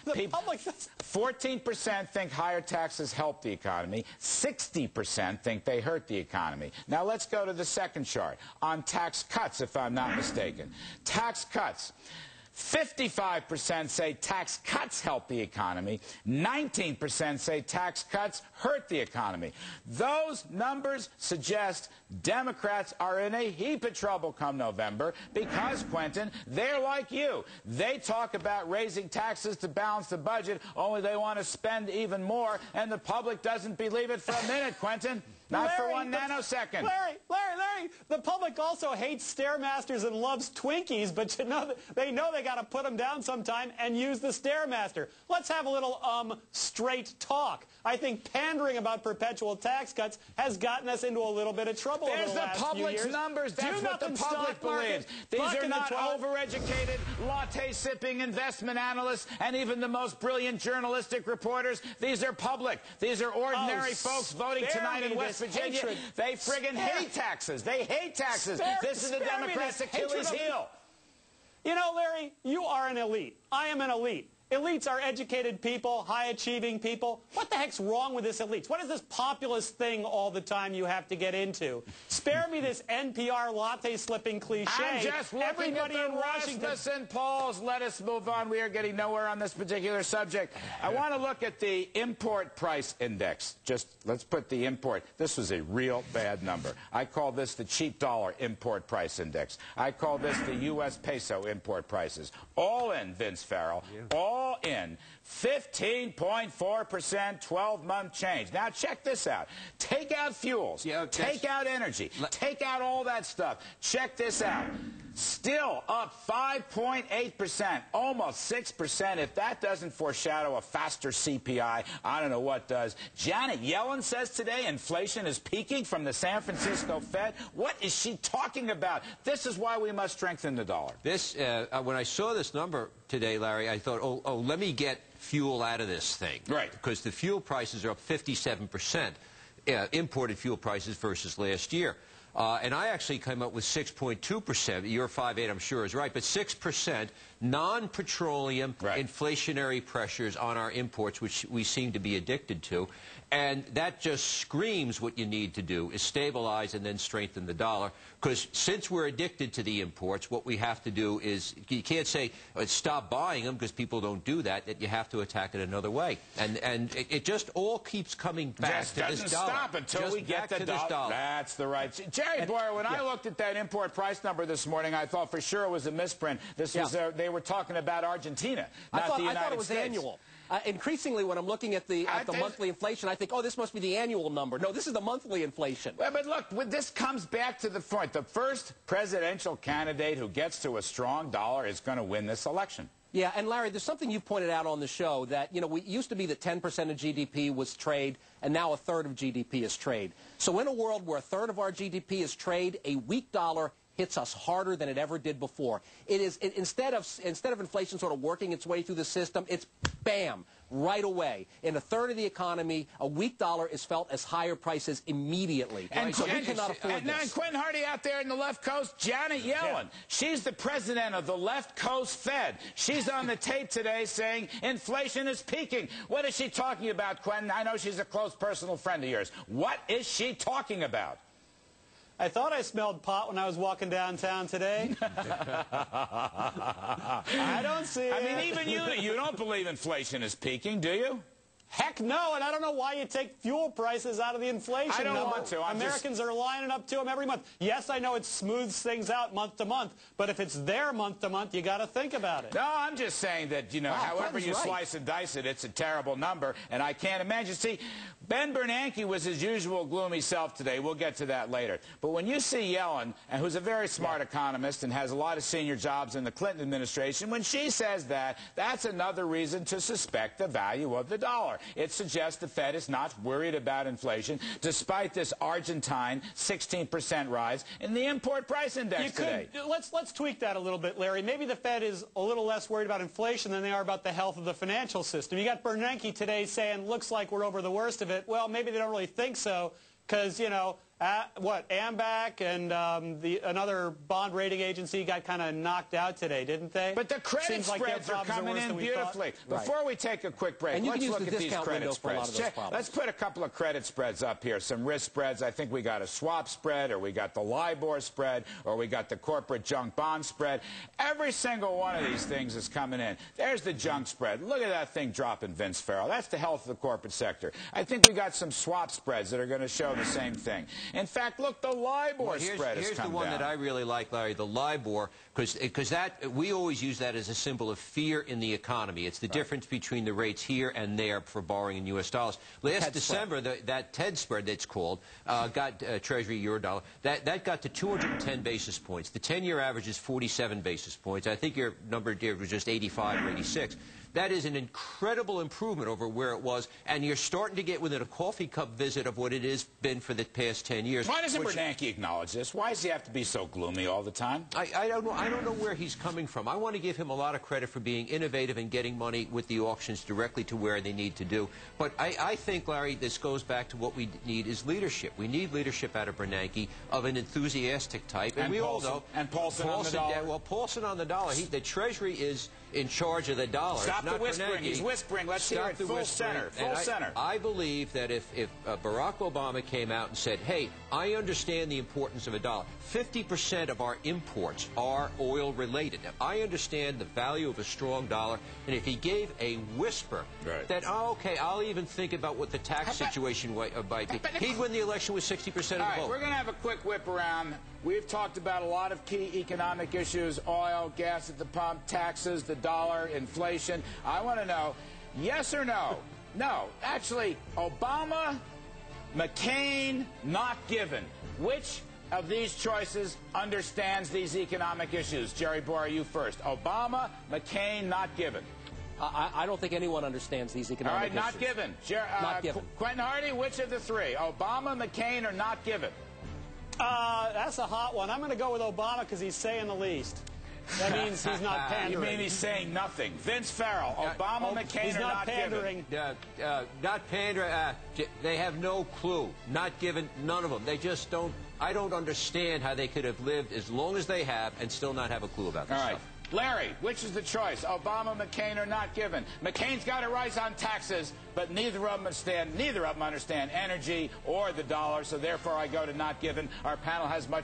Larry, the public 14% think higher taxes help the economy. 60% think they hurt the economy. Now let's go to the second chart on tax cuts, if I'm not mistaken. Tax cuts. 55% say tax cuts help the economy. 19% say tax cuts hurt the economy. Those numbers suggest Democrats are in a heap of trouble come November because, Quentin, they're like you. They talk about raising taxes to balance the budget, only they want to spend even more, and the public doesn't believe it for a minute, Quentin. Not Larry, for one nanosecond. Larry, the public also hates Stairmasters and loves Twinkies, but you know they got to put them down sometime and use the Stairmaster. Let's have a little straight talk. I think pandering about perpetual tax cuts has gotten us into a little bit of trouble over the last few years. There's the public's numbers. That's what the public believes. These are not overeducated, latte-sipping investment analysts and even the most brilliant journalistic reporters. These are public. These are ordinary folks voting tonight in West Virginia. They friggin' hate taxes. They hate taxes. This is the Democrats' Achilles heel. You know, Larry, you are an elite. I am an elite. Elites are educated people, high-achieving people. What the heck's wrong with this elites? What is this populist thing all the time you have to get into? Spare me this NPR latte-slipping cliche. I'm just looking at the Rasmussen polls. Let us move on. We are getting nowhere on this particular subject. I want to look at the import price index. Just let's put the import. This was a real bad number. I call this the cheap dollar import price index. I call this the U.S. peso import prices. All in, Vince Farrell. All in. 15.4% 12-month change. Now check this out. Take out fuels. Take out energy. Take out all that stuff. Check this out. Still up 5.8%, almost 6%. If that doesn't foreshadow a faster CPI, I don't know what does. Janet Yellen says today inflation is peaking from the San Francisco Fed. What is she talking about? This is why we must strengthen the dollar. This, when I saw this number today, Larry, I thought, oh, let me get fuel out of this thing. Right. Because the fuel prices are up 57%, imported fuel prices versus last year. And I actually came up with 6.2%. Your 5.8, I'm sure, is right. But 6% non-petroleum inflationary pressures on our imports, which we seem to be addicted to. And that just screams what you need to do is stabilize and then strengthen the dollar. Because since we're addicted to the imports, what we have to do is, you can't say stop buying them because people don't do that, that you have to attack it another way. And it just all keeps coming back to this dollar. Just doesn't stop until we get the dollar. That's the right. Jerry Bowyer, when I looked at that import price number this morning, I thought for sure it was a misprint. This was they were talking about Argentina, not the United States. I thought it was annual. Increasingly, when I'm looking at the monthly inflation, I think, oh, this must be the annual number. No, this is the monthly inflation. Well, but look, this comes back to the point. The first presidential candidate who gets to a strong dollar is going to win this election. Yeah, and Larry, there's something you pointed out on the show that, you know, we used to be that 10% of GDP was trade, and now a third of GDP is trade. So in a world where a third of our GDP is trade, a weak dollar hits us harder than it ever did before. Instead of inflation sort of working its way through the system, it's bam, right away. In a third of the economy, a weak dollar is felt as higher prices immediately. And so we cannot afford this. And Quentin Hardy out there in the left coast, Janet Yellen. She's the president of the left coast Fed. She's on the tape today saying inflation is peaking. What is she talking about, Quentin? I know she's a close personal friend of yours. What is she talking about? I thought I smelled pot when I was walking downtown today. I don't see it. I mean, even you don't believe inflation is peaking, do you? Heck no, and I don't know why you take fuel prices out of the inflation number. I don't want to. Americans are lining up to them every month. Yes, I know it smooths things out month to month, but if it's there month to month, you got to think about it. No, I'm just saying that, you know, however you slice and dice it, it's a terrible number, and I can't imagine. See, Ben Bernanke was his usual gloomy self today. We'll get to that later. But when you see Yellen, and who's a very smart economist and has a lot of senior jobs in the Clinton administration, when she says that, that's another reason to suspect the value of the dollar. It suggests the Fed is not worried about inflation, despite this Argentine 16% rise in the import price index today. Let's tweak that a little bit, Larry. Maybe the Fed is a little less worried about inflation than they are about the health of the financial system. You got Bernanke today saying, looks like we're over the worst of it. Well, maybe they don't really think so, because, you know, AMBAC and another bond rating agency got kind of knocked out today, didn't they? But the credit spreads are coming in beautifully. Before we take a quick break, let's look at these credit spreads. Let's put a couple of credit spreads up here, some risk spreads. I think we got a swap spread, or we got the LIBOR spread, or we got the corporate junk bond spread. Every single one of these things is coming in. There's the junk spread. Look at that thing dropping, Vince Farrell. That's the health of the corporate sector. I think we got some swap spreads that are going to show the same thing. In fact, look, the LIBOR spread has come down. Here's the one that I really like, Larry, the LIBOR, because that we always use that as a symbol of fear in the economy. It's the difference between the rates here and there for borrowing in U.S. dollars. Last December, that TED spread, that's called, got Treasury euro dollar. That got to 210 basis points. The 10-year average is 47 basis points. I think your number, dear, was just 85 or 86. That is an incredible improvement over where it was, and you're starting to get within a coffee cup visit of what it has been for the past 10 years. Why doesn't Bernanke acknowledge this? Why does he have to be so gloomy all the time? I don't know. I don't know where he's coming from. I want to give him a lot of credit for being innovative and getting money with the auctions directly to where they need to do. But I think, Larry, this goes back to what we need is leadership. We need leadership out of Bernanke of an enthusiastic type. And we all know. And Paulson on the dollar. Well, Paulson on the dollar. The Treasury is in charge of the dollar. Stop the whispering. He's whispering. Let's hear it. Full center. Full center. I believe that if Barack Obama came out and said, hey, I understand the importance of a dollar. 50% of our imports are oil-related. Now, I understand the value of a strong dollar, and if he gave a whisper that, oh, okay, I'll even think about what the tax situation might be, he'd win the election with 60% of the vote. We're going to have a quick whip around. We've talked about a lot of key economic issues: oil, gas at the pump, taxes, the dollar, inflation. I want to know, yes or no? No. Actually, Obama, McCain, not given. Which of these choices understands these economic issues? Jerry Bowyer, you first. Obama, McCain, not given. I don't think anyone understands these economic issues. All right, not given. Not given. Quentin Hardy, which of the three? Obama, McCain, or not given? That's a hot one. I'm going to go with Obama because he's saying the least. That means he's not pandering. You mean he's saying nothing? Vince Farrell, Obama, McCain, he's not pandering. Not pandering. They have no clue. Not given. None of them. They just don't. I don't understand how they could have lived as long as they have and still not have a clue about this stuff. Larry, which is the choice? Obama, McCain, or not given? McCain's got to rise on taxes, but neither of them understand energy or the dollar, so therefore I go to not given. Our panel has much